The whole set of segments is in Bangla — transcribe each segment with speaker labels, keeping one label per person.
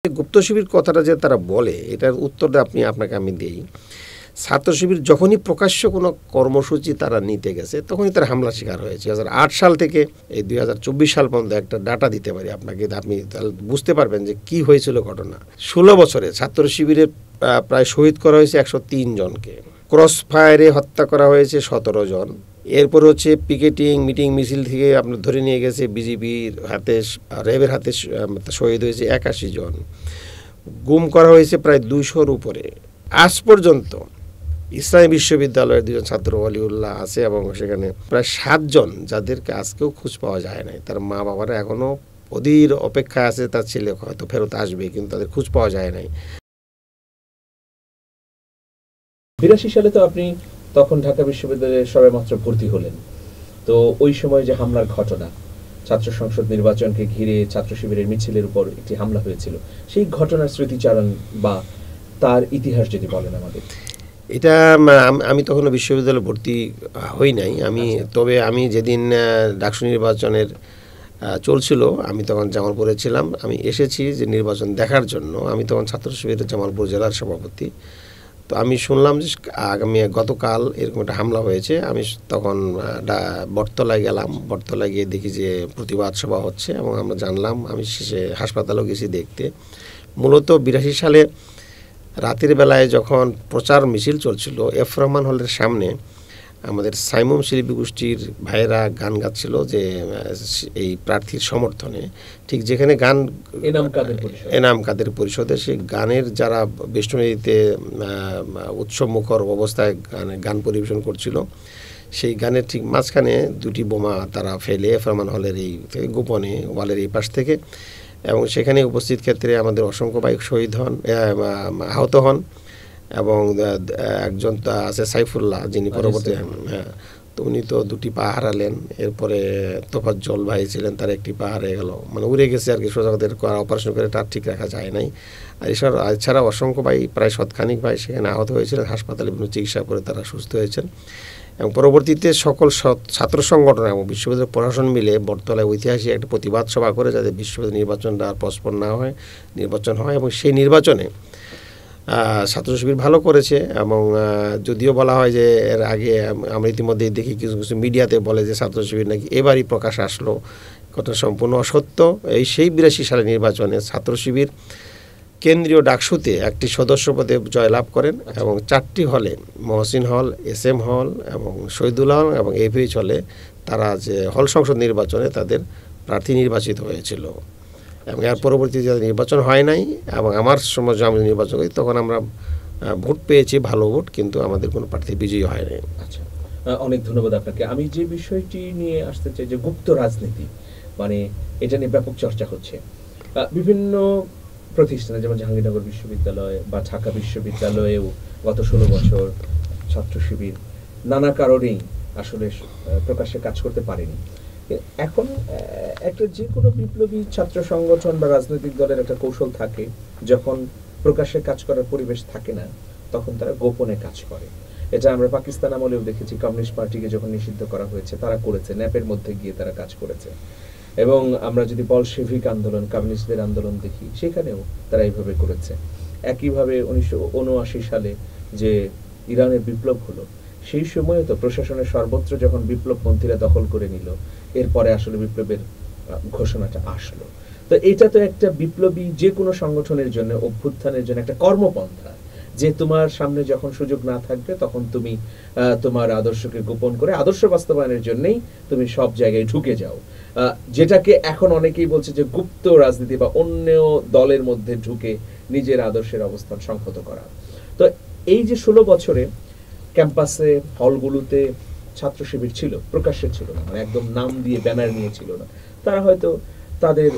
Speaker 1: গুপ্ত শিবির কথাটা যে তারা বলে এটার উত্তরটা আপনাকে আমি দিই। ছাত্র শিবির যখনই প্রকাশ্য কোনো কর্মসূচি তারা নিতে গেছে তখনই তারা হামলা শিকার হয়েছে। 2008 সাল থেকে এই 2024 সাল পর্যন্ত একটা ডাটা দিতে পারি আপনাকে, আপনি তাহলে বুঝতে পারবেন যে কি হয়েছিল ঘটনা। 16 বছরে ছাত্র শিবিরের প্রায় শহীদ করা হয়েছে 103 জনকে, ক্রস ফায়ারে হত্যা করা হয়েছে 17 জন। এরপর হচ্ছে পিকেটিং মিটিং মিছিল থেকে আপনার ধরে নিয়ে গেছে বিজিবির হাতে, র্যাবের হাতে শহীদ হয়েছে 81 জন, গুম করা হয়েছে প্রায় 200-র উপরে। আজ পর্যন্ত ইসলামী বিশ্ববিদ্যালয়ের 2 জন ছাত্র ওয়ালিউল্লাহ আছে এবং সেখানে প্রায় 7 জন যাদেরকে আজকেও খোঁজ পাওয়া যায় নাই। তার মা বাবারা এখনও অধীর অপেক্ষায় আছে তার ছেলে হয়তো ফেরত আসবে, কিন্তু তাদের খোঁজ পাওয়া যায় নাই।
Speaker 2: 82 সালে তো আপনি তখন ঢাকা বিশ্ববিদ্যালয়ে সবেমাত্র ভর্তি হলেন। তো ওই সময় যে হামলার ঘটনা, ছাত্র সংসদ নির্বাচনকে ঘিরে ছাত্র শিবিরের মিছিলের উপর একটি হামলা হয়েছিল, সেই ঘটনার স্মৃতিচারণ বা তার ইতিহাস যদি বলেন আমাদের।
Speaker 1: এটা আমি তখন বিশ্ববিদ্যালয়ে ভর্তি হই নাই। তবে আমি যেদিন ডাকসু নির্বাচনের চলছিল আমি তখন জামালপুরে ছিলাম। আমি এসেছি যে নির্বাচন দেখার জন্য। আমি তখন ছাত্র শিবিরের জামালপুর জেলার সভাপতি। তো আমি শুনলাম যে গতকাল এরকম একটা হামলা হয়েছে। আমি তখন বটতলায় গেলাম। বটতলায় গিয়ে দেখি যে প্রতিবাদ সভা হচ্ছে এবং আমরা জানলাম। আমি শেষে হাসপাতালেও গেছি দেখতে। মূলত 82 সালে রাতের বেলায় যখন প্রচার মিছিল চলছিল এফ রহমান হলের সামনে, আমাদের সাইমুম শিল্পী গোষ্ঠীর ভাইয়েরা গান গাচ্ছিল যে এই প্রার্থীর সমর্থনে, ঠিক যেখানে গান এনাম কাদের পরিষদে, সেই গানের যারা বেষ্টনীতে উৎসবমুখর অবস্থায় গান পরিবেশন করছিল, সেই গানের ঠিক মাঝখানে 2টি বোমা তারা ফেলে এফ রহমান হলের এই থেকে গোপনে ওয়ালের এই পাশ থেকে, এবং সেখানে উপস্থিত ক্ষেত্রে আমাদের অসংখ্য ভাই শহীদ হন, আহত হন এবং একজন আছে সাইফুল্লাহ, যিনি পরবর্তী তো উনি তো 2টি পা হারালেন। এরপরে তোফাজ্জল ভাই ছিলেন, তার 1টি পা হারিয়ে গেল, মানে উড়ে গেছে আর কি, সোজাদের অপারেশন করে তার ঠিক রাখা যায় নাই। আর এছাড়া অসংখ্য ভাই, প্রায় 100খানিক ভাই সেখানে আহত হয়েছিলেন, হাসপাতালে বিভিন্ন চিকিৎসা করে তারা সুস্থ হয়েছেন। এবং পরবর্তীতে সকল ছাত্র সংগঠন এবং বিশ্ববিদ্যালয় প্রশাসন মিলে বটতলায় ঐতিহাসিক একটা প্রতিবাদ সভা করে যাতে বিশ্ববিদ্যালয় নির্বাচনটা আর পসপন না হয়, নির্বাচন হয়। এবং সেই নির্বাচনে ছাত্র শিবির ভালো করেছে। এবং যদিও বলা হয় যে এর আগে আমরা ইতিমধ্যে দেখি কিছু কিছু মিডিয়াতে বলে যে ছাত্র শিবির নাকি এবারই প্রকাশ আসলো, কথা সম্পূর্ণ অসত্য। সেই 82 সালের নির্বাচনে ছাত্র শিবির কেন্দ্রীয় ডাকসুতে একটি সদস্য পদে জয়লাভ করেন এবং 4টি হলে, মহসিন হল, SM হল এবং শহীদুল হল এবং APH হলে তারা যে হল সংসদ নির্বাচনে তাদের প্রার্থী নির্বাচিত হয়েছিল। এবং এর পরবর্তীতে যাদের নির্বাচন হয় নাই, এবং আমার সময় আমি নির্বাচন করি তখন আমরা ভোট পেয়েছি, ভালো ভোট, কিন্তু আমাদের কোনো প্রার্থী বিজয়ী হয় নাই।
Speaker 2: আচ্ছা, অনেক ধন্যবাদ আপনাকে। আমি যে বিষয়টি নিয়ে আসতে চাই যে গুপ্ত রাজনীতি, মানে এটা নিয়ে ব্যাপক চর্চা হচ্ছে বিভিন্ন প্রতিষ্ঠানে, যেমন জাহাঙ্গীরনগর বিশ্ববিদ্যালয় বা ঢাকা বিশ্ববিদ্যালয়েও গত 16 বছর ছাত্র শিবির নানা কারণেই আসলে প্রকাশ্যে কাজ করতে পারেনি। এখন একটা যে কোনো বিপ্লবী ছাত্র সংগঠন বা রাজনৈতিক দলের একটা কৌশল থাকে, যখন প্রকাশ্যে কাজ করার পরিবেশ থাকে না তখন তারা গোপনে কাজ করে। এটা আমরা পাকিস্তান আমলেও দেখেছি, কমিউনিস্ট পার্টিকে যখন নিষিদ্ধ করা হয়েছে তারা করেছে, ন্যাপের মধ্যে গিয়ে তারা কাজ করেছে। এবং আমরা যদি বলশেভিক আন্দোলন, কমিউনিস্টদের আন্দোলন দেখি, সেখানেও তারা এইভাবে করেছে। একইভাবে 1979 সালে যে ইরানের বিপ্লব হলো, সেই সময়ে তো প্রশাসনের সর্বত্র যখন বিপ্লবপন্থীরা দখল করে নিল, এরপরে আসলে বিপ্লবের ঘোষণাটা আসলো। তো এটা তো একটা বিপ্লবী যে কোনো সংগঠনের জন্য, অভ্যুত্থানের জন্য একটা কর্মপন্থা, যে তোমার সামনে যখন সুযোগ না থাকবে তখন তুমি তোমার আদর্শকে গোপন করে আদর্শ বাস্তবায়নের জন্যই তুমি সব জায়গায় ঢুকে যাও, যেটাকে এখন অনেকেই বলছে যে গুপ্ত রাজনীতি বা অন্য দলের মধ্যে ঢুকে নিজের আদর্শের অবস্থান সংহত করা। তো এই যে 16 বছরে ক্যাম্পাসে, হলগুলোতে ছাত্র শিবির ছিল, প্রকাশ্যে ছিল না, মানে একদম নাম দিয়ে ব্যানার নিয়ে ছিল না, তারা হয়তো তাদের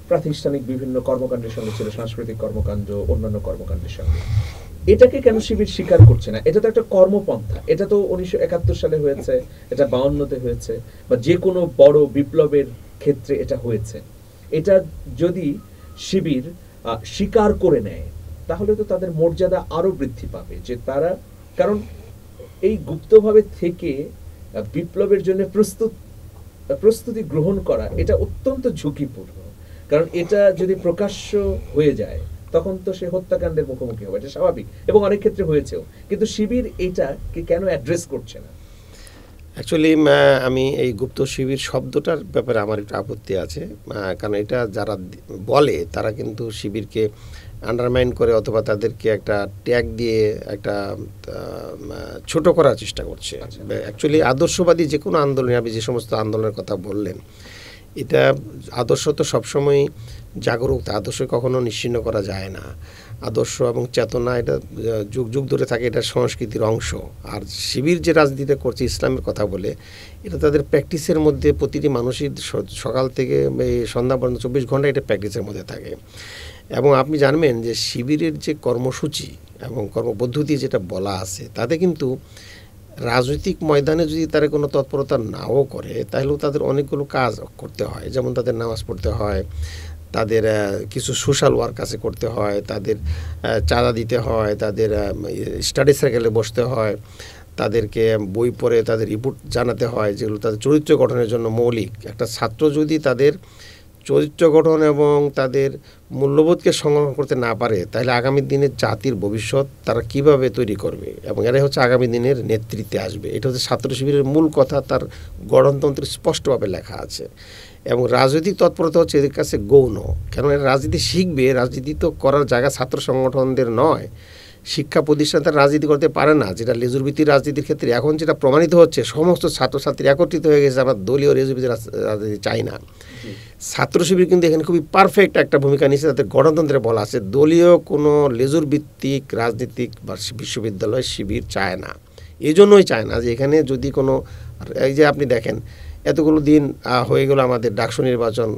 Speaker 2: প্রাতিষ্ঠানিক বিভিন্ন কর্মকাণ্ডের সঙ্গে ছিল, সাংস্কৃতিক কর্মকাণ্ড, অন্যান্য কর্মকাণ্ডের সঙ্গে। এটাকে কেন শিবির স্বীকার করছে না? এটা তো একটা কর্মপন্থা। এটা তো 1971 সালে হয়েছে, এটা 52-তে হয়েছে, বা যে কোনো বড় বিপ্লবের ক্ষেত্রে এটা হয়েছে। এটা যদি শিবির স্বীকার করে নেয় তাহলে তো তাদের মর্যাদা আরো বৃদ্ধি পাবে, যে তারা, কারণ এই গুপ্তভাবে থেকে বিপ্লবের জন্য প্রস্তুতি গ্রহণ করা এটা অত্যন্ত ঝুঁকিপূর্ণ। কারণ এটা যদি প্রকাশ্য হয়ে যায় তখন তো সে হত্যাকাণ্ডের মুখোমুখি হবে, এটা স্বাভাবিক এবং অনেক ক্ষেত্রে হয়েছেও। কিন্তু শিবির এটা কেন অ্যাড্রেস করছে না?
Speaker 1: অ্যাকচুয়ালি আমি এই গুপ্ত শিবির শব্দটার ব্যাপারে আমার একটু আপত্তি আছে, কারণ এটা যারা বলে তারা কিন্তু শিবিরকে আন্ডারমাইন করে অথবা তাদেরকে একটা ট্যাগ দিয়ে একটা ছোট করার চেষ্টা করছে। অ্যাকচুয়ালি আদর্শবাদী যে কোনো আন্দোলনে, আপনি যে সমস্ত আন্দোলনের কথা বললেন, এটা আদর্শ তো সবসময় জাগরুক, আদর্শ কখনো নিশ্চিহ্ন করা যায় না। আদর্শ এবং চেতনা এটা যুগ যুগ ধরে থাকে, এটা সংস্কৃতির অংশ। আর শিবির যে রাজনীতিটা করছে ইসলামের কথা বলে, এটা তাদের প্র্যাকটিসের মধ্যে প্রতিটি মানুষই সকাল থেকে এই সন্ধ্যা পর্যন্ত 24 ঘন্টা এটা প্র্যাকটিসের মধ্যে থাকে। এবং আপনি জানবেন যে শিবিরের যে কর্মসূচি এবং কর্মপদ্ধতি যেটা বলা আছে, তাতে কিন্তু রাজনৈতিক ময়দানে যদি তারা কোনো তৎপরতা নাও করে, তাহলেও তাদের অনেকগুলো কাজ করতে হয়। যেমন তাদের নামাজ পড়তে হয়, তাদের কিছু সোশ্যাল ওয়ার্ক কাছে করতে হয়, তাদের চাঁদা দিতে হয়, তাদের স্টাডি সার্কেলে বসতে হয়, তাদেরকে বই পড়ে তাদের রিপোর্ট জানাতে হয়, যেগুলো তাদের চরিত্র গঠনের জন্য মৌলিক। একটা ছাত্র যদি তাদের চরিত্র গঠন এবং তাদের মূল্যবোধকে সংরক্ষণ করতে না পারে, তাহলে আগামী দিনের জাতির ভবিষ্যৎ তারা কিভাবে তৈরি করবে, এবং এরাই হচ্ছে আগামী দিনের নেতৃত্বে আসবে। এটা হচ্ছে ছাত্র শিবিরের মূল কথা, তার গঠনতন্ত্রে স্পষ্টভাবে লেখা আছে। এবং রাজনৈতিক তৎপরতা হচ্ছে এদের কাছে গৌণ, কেন এরা রাজনীতি শিখবে, রাজনীতি তো করার জায়গা ছাত্র সংগঠনদের নয়। শিক্ষা প্রতিষ্ঠান তারা রাজনীতি করতে পারে না, যেটা লেজুরভিত্তিক রাজনীতির ক্ষেত্রে এখন যেটা প্রমাণিত হচ্ছে, সমস্ত ছাত্রছাত্রী একত্রিত হয়ে গেছে, আমরা দলীয় লেজুরভিত্তিক রাজনীতি চাই না। ছাত্র শিবির কিন্তু এখানে খুবই পারফেক্ট একটা ভূমিকা নিয়েছে, তাদের গণতন্ত্রে বলা আছে দলীয় কোনো লেজুর ভিত্তিক রাজনীতিক বা বিশ্ববিদ্যালয় শিবির চায় না। এই জন্যই চায় না যে এখানে যদি কোনো, এই যে আপনি দেখেন এতগুলো দিন হয়ে গেল আমাদের ডাকসু নির্বাচন,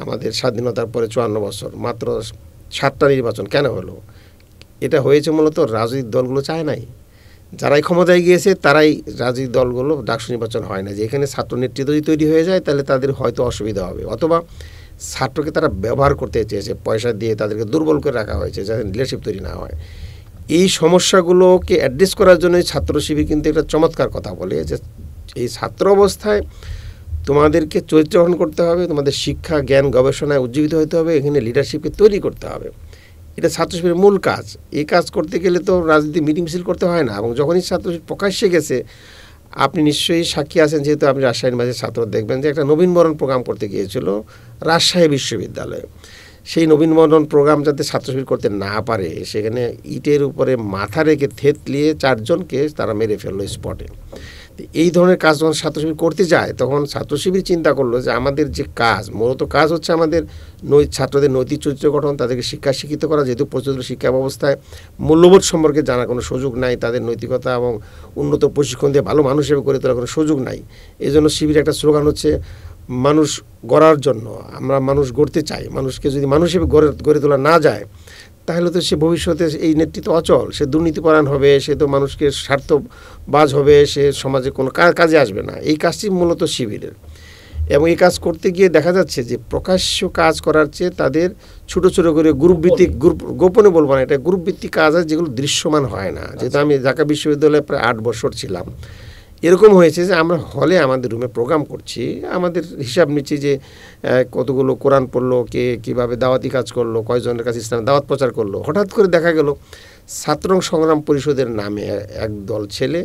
Speaker 1: আমাদের স্বাধীনতার পরে 54 বছর, মাত্র 7টা নির্বাচন কেন হলো? এটা হয়েছে মূলত রাজনৈতিক দলগুলো চায় নাই। যারাই ক্ষমতায় গিয়েছে তারাই রাজনৈতিক দলগুলো ডাকসু নির্বাচন হয় না, যে এখানে ছাত্র নেতৃত্ব যদি তৈরি হয়ে যায় তাহলে তাদের হয়তো অসুবিধা হবে, অথবা ছাত্রকে তারা ব্যবহার করতে চেয়েছে, পয়সা দিয়ে তাদেরকে দুর্বল করে রাখা হয়েছে যাতে লিডারশিপ তৈরি না হয়। এই সমস্যাগুলোকে অ্যাড্রেস করার জন্য ছাত্র শিবির কিন্তু একটা চমৎকার কথা বলে যে এই ছাত্র অবস্থায় তোমাদেরকে চরিত্র গঠন করতে হবে, তোমাদের শিক্ষা জ্ঞান গবেষণায় উজ্জীবিত হতে হবে, এখানে লিডারশিপকে তৈরি করতে হবে। এটা ছাত্র শিবিরের মূল কাজ। এই কাজ করতে গেলে তো রাজনীতি মিটিং মিছিল করতে হয় না। এবং যখনই ছাত্র শিবির প্রকাশ্যে গেছে, আপনি নিশ্চয়ই সাক্ষী আছেন, যেহেতু আপনি রাজশাহীর মাঝে ছাত্র, দেখবেন যে একটা নবীনবরণ প্রোগ্রাম করতে গিয়েছিল রাজশাহী বিশ্ববিদ্যালয়ে। সেই নবীনবরণ প্রোগ্রাম যাতে ছাত্র শিবির করতে না পারে, সেখানে ইটের উপরে মাথা রেখে থেতলিয়ে 4 জনকে তারা মেরে ফেললো স্পটে। এই ধরনের কাজ যখন ছাত্র শিবির করতে যায়, তখন ছাত্র শিবির চিন্তা করলো যে আমাদের যে কাজ, মূলত কাজ হচ্ছে আমাদের ছাত্রদের নৈতিক চরিত্র গঠন, তাদেরকে শিক্ষিত করা। যেহেতু প্রচলিত শিক্ষা ব্যবস্থায় মূল্যবোধ সম্পর্কে জানার কোনো সুযোগ নাই, তাদের নৈতিকতা এবং উন্নত প্রশিক্ষণ দিয়ে ভালো মানুষ হিসেবে গড়ে তোলার কোনো সুযোগ নাই। এই জন্য শিবির একটা স্লোগান হচ্ছে মানুষ গড়ার জন্য, আমরা মানুষ গড়তে চাই। মানুষকে যদি মানুষ হিসেবে গড়ে তোলা না যায়, তাহলে তো সে ভবিষ্যতে এই নেতৃত্ব অচল, সে দুর্নীতিপরায়ণ হবে, সে তো মানুষকে স্বার্থবাজ হবে, সে সমাজে কোনো কাজে আসবে না। এই কাজটি মূলত শিবিরের। এবং এই কাজ করতে গিয়ে দেখা যাচ্ছে যে প্রকাশ্য কাজ করার চেয়ে তাদের ছোট ছোট করে গ্রুপ গোপনে বলবো না, এটা গ্রুপ ভিত্তিক কাজ আছে যেগুলো দৃশ্যমান হয় না। যেহেতু আমি ঢাকা বিশ্ববিদ্যালয়ে প্রায় 8 বছর ছিলাম, এরকম হয়েছে যে আমরা হলে আমাদের রুমে প্রোগ্রাম করছি, আমাদের হিসাব নিচ্ছি যে কতগুলো কোরআন পড়লো, কে কীভাবে দাওয়াতি কাজ করলো, কয়জনের কাছে ইসলাম দাওয়াত প্রচার করলো। হঠাৎ করে দেখা গেল ছাত্র সংগ্রাম পরিষদের নামে একদল ছেলে,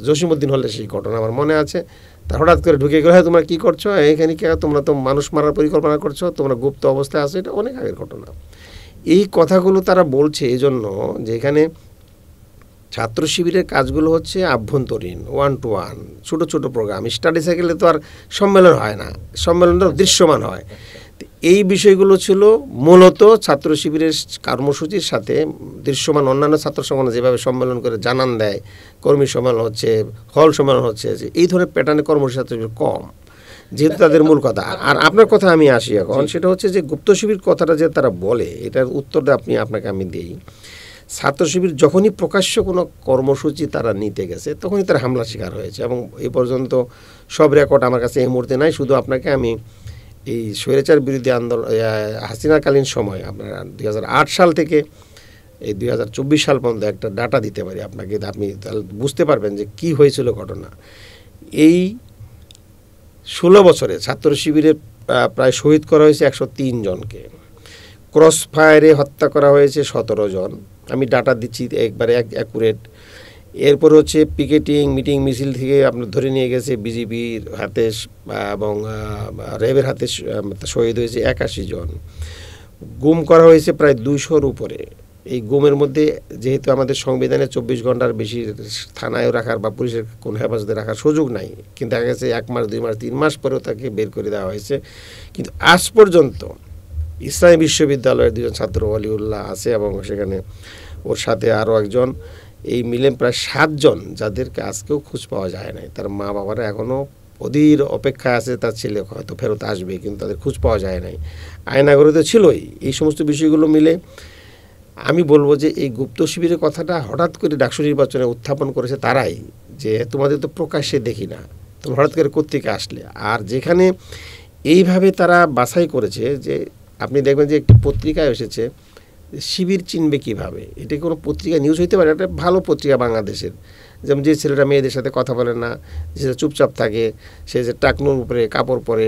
Speaker 1: জসিমউদ্দিন হলে সেই ঘটনা আমার মনে আছে, তা হঠাৎ করে ঢুকে গেল, হ্যাঁ তোমরা কী করছো এখানে, তোমরা তো মানুষ মারার পরিকল্পনা করছো, তোমরা গুপ্ত অবস্থায় আছো। এটা অনেক আগের ঘটনা। এই কথাগুলো তারা বলছে এই জন্য যে এখানে ছাত্র শিবিরের কাজগুলো হচ্ছে আভ্যন্তরীণ, 1-to-1 ছোট ছোট প্রোগ্রাম। স্টাডি সাইকেলে তো আর সম্মেলন হয় না, সম্মেলনটা দৃশ্যমান হয়। এই বিষয়গুলো ছিল মূলত ছাত্র শিবিরের কর্মসূচির সাথে দৃশ্যমান। অন্যান্য ছাত্র সংগঠন যেভাবে সম্মেলন করে জানান দেয়, কর্মী সম্মেলন হচ্ছে, হল সম্মেলন হচ্ছে, যে এই ধরনের প্যাটার্নে কর্মসূচি ছাত্র শিবির কম, যেহেতু তাদের মূল কথা। আর আপনার কথা আমি আসি এখন, সেটা হচ্ছে যে গুপ্ত শিবির কথাটা যে তারা বলে, এটার উত্তরটা আপনাকে আমি দিই। ছাত্র শিবির যখনই প্রকাশ্য কোনো কর্মসূচি তারা নিতে গেছে, তখনই তারা হামলা শিকার হয়েছে। এবং এই পর্যন্ত সব রেকর্ড আমার কাছে এই মুহূর্তে নাই, শুধু আপনাকে আমি এই স্বৈরাচার বিরোধী আন্দোলন হাসিনাকালীন সময়, আপনার 2008 সাল থেকে এই 2024 সাল পর্যন্ত একটা ডাটা দিতে পারি আপনাকে, আপনি তাহলে বুঝতে পারবেন যে কি হয়েছিল ঘটনা। এই 16 বছরে ছাত্র শিবিরের প্রায় শহীদ করা হয়েছে 103 জনকে, ক্রস ফায়ারে হত্যা করা হয়েছে 17 জন। আমি ডাটা দিচ্ছি একবারে অ্যাকুরেট। এরপর হচ্ছে পিকেটিং মিটিং মিছিল থেকে আপনার ধরে নিয়ে গেছে বিজিবির হাতে এবং র্যাবের হাতে শহীদ হয়েছে 81 জন। গুম করা হয়েছে প্রায় 200-র উপরে। এই গুমের মধ্যে যেহেতু আমাদের সংবিধানে 24 ঘন্টার বেশি থানায় রাখার বা পুলিশের কোনো হেফাজতে রাখার সুযোগ নাই, কিন্তু দেখা গেছে 1 মাস 2 মাস 3 মাস পরেও তাকে বের করে দেওয়া হয়েছে। কিন্তু আজ পর্যন্ত ইসলামী বিশ্ববিদ্যালয়ের 2 জন ছাত্র ওয়ালিউল্লাহ আছে এবং সেখানে ওর সাথে আরও একজন, এই মিলে প্রায় 7 জন যাদেরকে আজকেও খোঁজ পাওয়া যায় নাই। তার মা বাবারা এখনও অধীর অপেক্ষায় আছে তার ছেলে হয়তো ফেরত আসবে, কিন্তু তাদের খোঁজ পাওয়া যায় নাই। আয়নাগরে তো ছিলই। এই সমস্ত বিষয়গুলো মিলে আমি বলবো যে এই গুপ্ত শিবিরের কথাটা হঠাৎ করে ডাকসু নির্বাচনে উত্থাপন করেছে তারাই, যে তোমাদের তো প্রকাশ্যে দেখি না, তোমরা হঠাৎ করে কোত্থেকে আসলে। আর যেখানে এইভাবে তারা বাছাই করেছে, যে আপনি দেখবেন যে একটি পত্রিকায় এসেছে শিবির চিনবে কিভাবে, এটা কোনো পত্রিকা নিউজ হইতে পারে, একটা ভালো পত্রিকা বাংলাদেশের, যেমন যে ছেলেটা মেয়েদের সাথে কথা বলে না, যে ছেলেটা চুপচাপ থাকে, সে যে টাকনুর উপরে কাপড় পরে,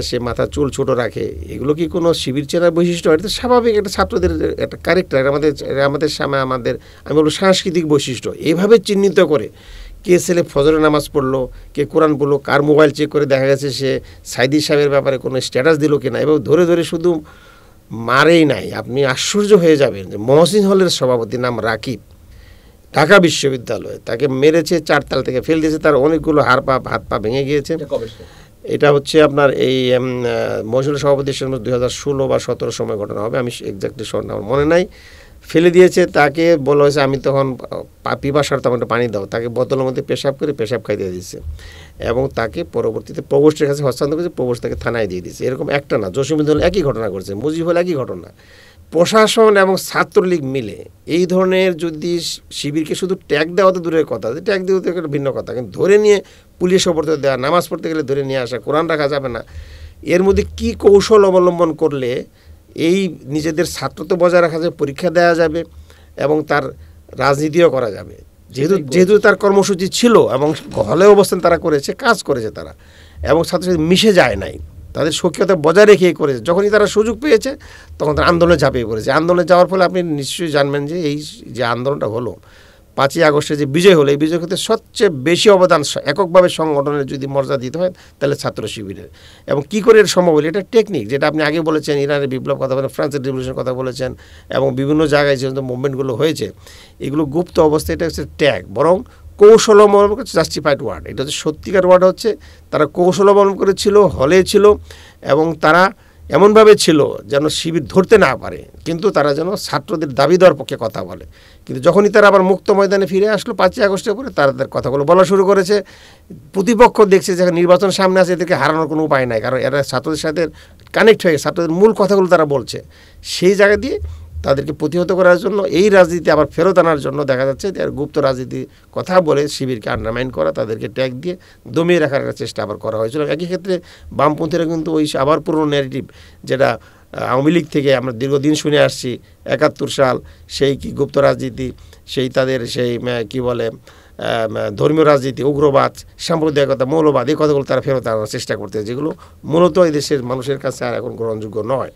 Speaker 1: সে মাথা চুল ছোট রাখে, এগুলো কি কোনো শিবির চেনার বৈশিষ্ট্য? এটা তো স্বাভাবিক একটা ছাত্রদের একটা ক্যারেক্টার, আমাদের সামনে আমাদের আমি বলবো সাংস্কৃতিক বৈশিষ্ট্য। এইভাবে চিহ্নিত করে কে ছেলে ফজরের নামাজ পড়লো, কে কোরআন পড়লো, কার মোবাইল চেক করে দেখা গেছে সে সাইদি সাহেবের ব্যাপারে কোনো স্ট্যাটাস দিল কিনা, এবং ধরে ধরে শুধু মারেই নাই, আপনি আশ্চর্য হয়ে যাবেন যে মহসিন হলের সভাপতি নাম রাকিব, ঢাকা বিশ্ববিদ্যালয়ে, তাকে মেরেছে, 4 তাল থেকে ফেল দিয়েছে, তার অনেকগুলো হাত পা ভেঙে গিয়েছে। এটা হচ্ছে আপনার এই মহসিন সভাপতির সঙ্গে 2016 বা 17 সময় ঘটনা হবে, আমি এক্স্যাক্টলি আমার মনে নাই। ফেলে দিয়েছে, তাকে বলা হয়েছে, আমি তখন পিপাসার তখন পানি দাও, তাকে বোতলের মধ্যে পেশাব করে পেশাব খাইতে দিয়েছে এবং তাকে পরবর্তীতে প্রবোস্টের কাছে হস্তান্তর করেছে, প্রবোস্ট তাকে থানায় দিয়ে দিয়েছে। এরকম একটা না, জসিমউদ্দিন একই ঘটনা করছে, মুজিব হল একই ঘটনা। প্রশাসন এবং ছাত্রলীগ মিলে এই ধরনের যদি শিবিরকে শুধু ট্যাগ দেওয়া তো দূরের কথা, ট্যাগ দেওয়া তো একটা ভিন্ন কথা, কিন্তু ধরে নিয়ে পুলিশ অপরাধ দেওয়া, নামাজ পড়তে গেলে ধরে নিয়ে আসা, কোরআন রাখা যাবে না, এর মধ্যে কি কৌশল অবলম্বন করলে এই নিজেদের ছাত্রত্ব বজায় রাখা যাবে, পরীক্ষা দেওয়া যাবে এবং তার রাজনীতিও করা যাবে। যেহেতু তার কর্মসূচি ছিল এবং হলে অবস্থান তারা করেছে, কাজ করেছে তারা, এবং ছাত্রের সাথে মিশে যায় নাই, তাদের সক্রিয়তা বজায় রেখেই করেছে। যখনই তারা সুযোগ পেয়েছে তখন তারা আন্দোলনে ঝাঁপিয়ে পড়েছে। আন্দোলনে যাওয়ার ফলে আপনি নিশ্চয়ই জানবেন যে এই যে আন্দোলনটা হলো 5ই আগস্টে যে বিজয় হলো, এই বিজয় ক্ষেত্রে সবচেয়ে বেশি অবদান এককভাবে সংগঠনের যদি মর্যাদা দিতে হয় তাহলে ছাত্র শিবিরের। এবং কী করে এর সম্ভব হলো, এটা টেকনিক, যেটা আপনি আগে বলেছেন, ইরানের বিপ্লব কথা বলেন, ফ্রান্সের রিভলিউশনের কথা বলেছেন, এবং বিভিন্ন জায়গায় যে মুভমেন্টগুলো হয়েছে এগুলো গুপ্ত অবস্থায়, এটা হচ্ছে ট্যাগ, বরং কৌশল অবলম্বন করছে, জাস্টিফাইড ওয়ার্ড, এটা হচ্ছে সত্যিকার ওয়ার্ড হচ্ছে তারা কৌশল অবলম্বন করেছিল, হলে ছিল, এবং তারা এমনভাবে ছিল যেন শিবির ধরতে না পারে, কিন্তু তারা যেন ছাত্রদের দাবি দেওয়ার পক্ষে কথা বলে। কিন্তু যখনই তারা আবার মুক্ত ময়দানে ফিরে আসলো 5ই আগস্টের পরে, তারা তাদের কথাগুলো বলা শুরু করেছে। প্রতিপক্ষ দেখছে যে নির্বাচন সামনে আছে, এদেরকে হারানোর কোনো উপায় নাই, কারণ এরা ছাত্রদের সাথে কানেক্ট হয়ে ছাত্রদের মূল কথাগুলো তারা বলছে। সেই জায়গা দিয়ে তাদেরকে প্রতিহত করার জন্য, এই রাজনীতি আবার ফেরত আনার জন্য দেখা যাচ্ছে যে গুপ্ত রাজনীতি কথা বলে শিবিরকে আন্ডারমাইন করা, তাদেরকে ট্যাগ দিয়ে দমিয়ে রাখার একটা চেষ্টা আবার করা হয়েছিল। একই ক্ষেত্রে বামপন্থীরা কিন্তু ওই আবার পুরনো ন্যারেটিভ, যেটা আওয়ামী লীগ থেকে আমরা দীর্ঘদিন শুনে আসছি, 71 সাল, সেই কি গুপ্ত রাজনীতি, সেই তাদের সেই কি বলে ধর্মীয় রাজনীতি, উগ্রবাদ, সাম্প্রদায়িকতা, মৌলবাদ, এই কথাগুলো তারা ফেরত আনার চেষ্টা করতে, যেগুলো মূলত এই দেশের মানুষের কাছে আর এখন গ্রহণযোগ্য নয়।